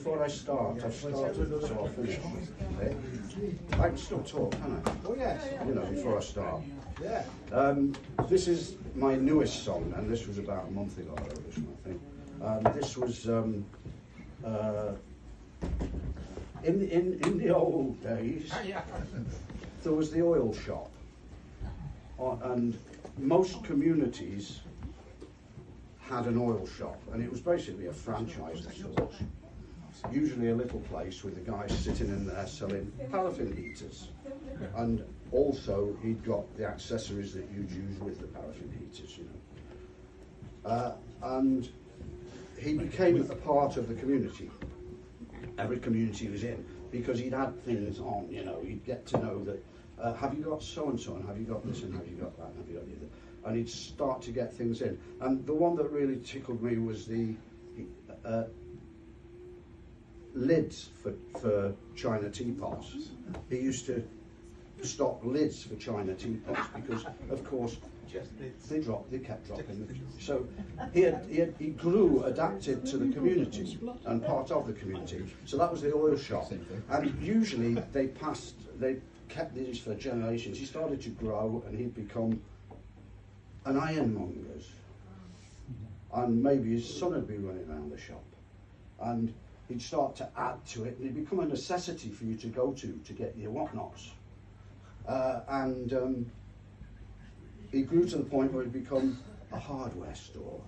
before I start, I've started, so I'll finish. Okay? I can still talk, can I? Oh yes. You know, before I start. Yeah. This is my newest song, and this was about a month ago I wrote this one, I think. This was in the old days. There was the oil shop, and most communities had an oil shop, and it was basically a franchise of sorts. Usually a little place with a guy sitting in there selling paraffin heaters, and also he'd got the accessories that you'd use with the paraffin heaters, you know. And he became a part of the community. Every community he was in, because he'd had things on, you know. He'd get to know that, have you got so and so, and have you got this, and have you got that, and have you got the other. And he'd start to get things in. And the one that really tickled me was the lids for China teapots. He used to stock lids for China teapots because, of course, they kept dropping. So he grew adapted to the community and part of the community. So that was the oil shop. And usually they kept these for generations. He started to grow and he'd become an ironmonger, and maybe his son would be running around the shop, and he'd start to add to it, and it'd become a necessity for you to go to get your whatnots. And he grew to the point where he'd become a hardware store,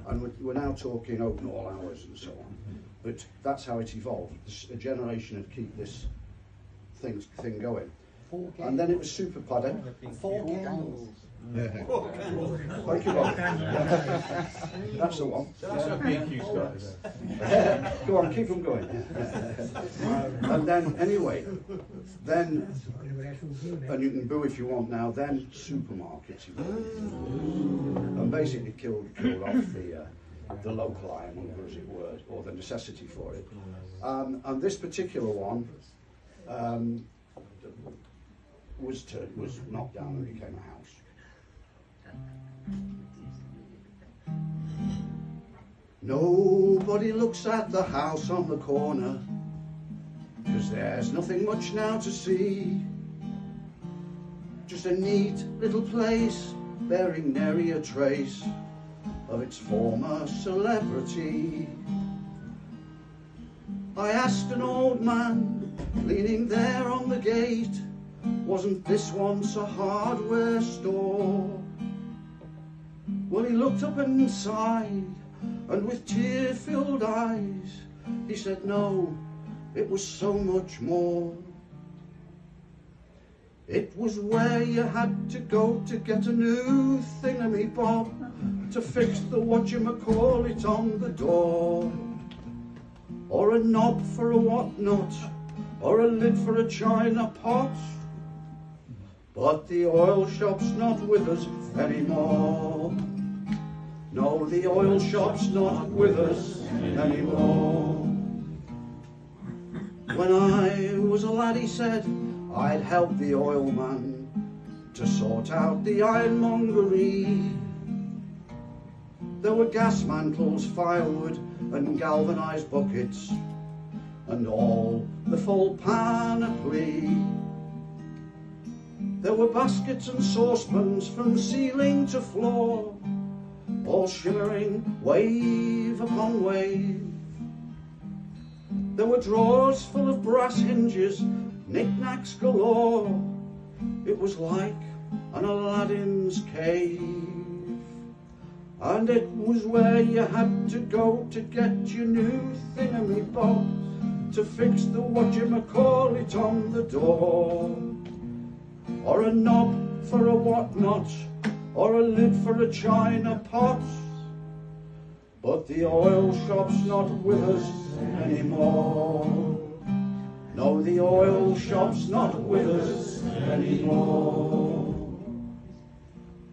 and we're now talking open all hours and so on. But that's how it evolved. A generation would keep this thing going. And then it was super pardon? 4 candles. Thank you, Bob. That's the one. That's what B&Q's got. Go on, keep them going. And then, anyway, and you can boo if you want now, then supermarkets evolved. And basically killed off the local ironmonger, as it were, or the necessity for it. And this particular one was knocked down and became a house. Nobody looks at the house on the corner, 'cause there's nothing much now to see. Just a neat little place bearing nary a trace of its former celebrity. I asked an old man leaning there on the gate, wasn't this once a hardware store? Well, he looked up and sighed, and with tear-filled eyes, he said, no, it was so much more. It was where you had to go to get a new thingamy-bob, to fix the whatchamacallit on the door, or a knob for a whatnot, or a lid for a china pot. But the oil shop's not with us anymore. No, the oil shop's not with us anymore. When I was a lad, he said, I'd help the oil man to sort out the ironmongery. There were gas mantles, firewood and galvanised buckets, and all the full panoply. There were baskets and saucepans from ceiling to floor, all shimmering wave upon wave. There were drawers full of brass hinges, knick-knacks galore. It was like an Aladdin's cave. And it was where you had to go to get your new thingamy-bob, to fix the whatchamacallit on the door, or a knob for a whatnot, or a lid for a china pot. But the oil shop's not with us anymore. No, the oil shop's not with us anymore.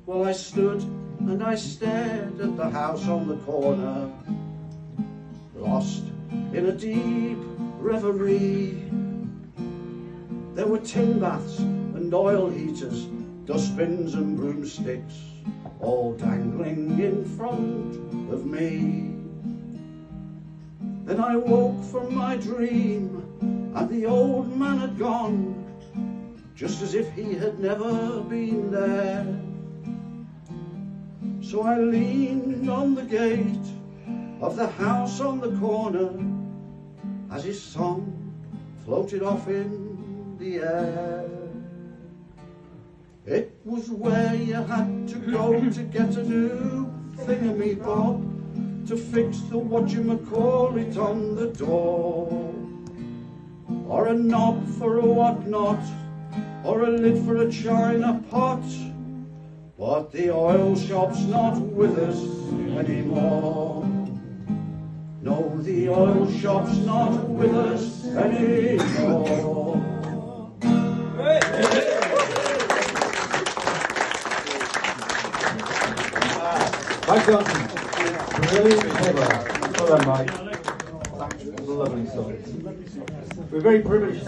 Well, I stood and I stared at the house on the corner, lost in a deep reverie. There were tin baths and oil heaters, dustbins and broomsticks, all dangling in front of me. Then I woke from my dream, and the old man had gone, just as if he had never been there. So I leaned on the gate of the house on the corner as his song floated off in the air. It was where you had to go to get a new thingamy-bob, to fix the whatchamacallit on the door, or a knob for a whatnot, or a lid for a china pot. But the oil shop's not with us anymore. No, the oil shop's not with us anymore. Mike Johnson. Brilliant cover. Well done, Mike. Lovely song. We're very privileged to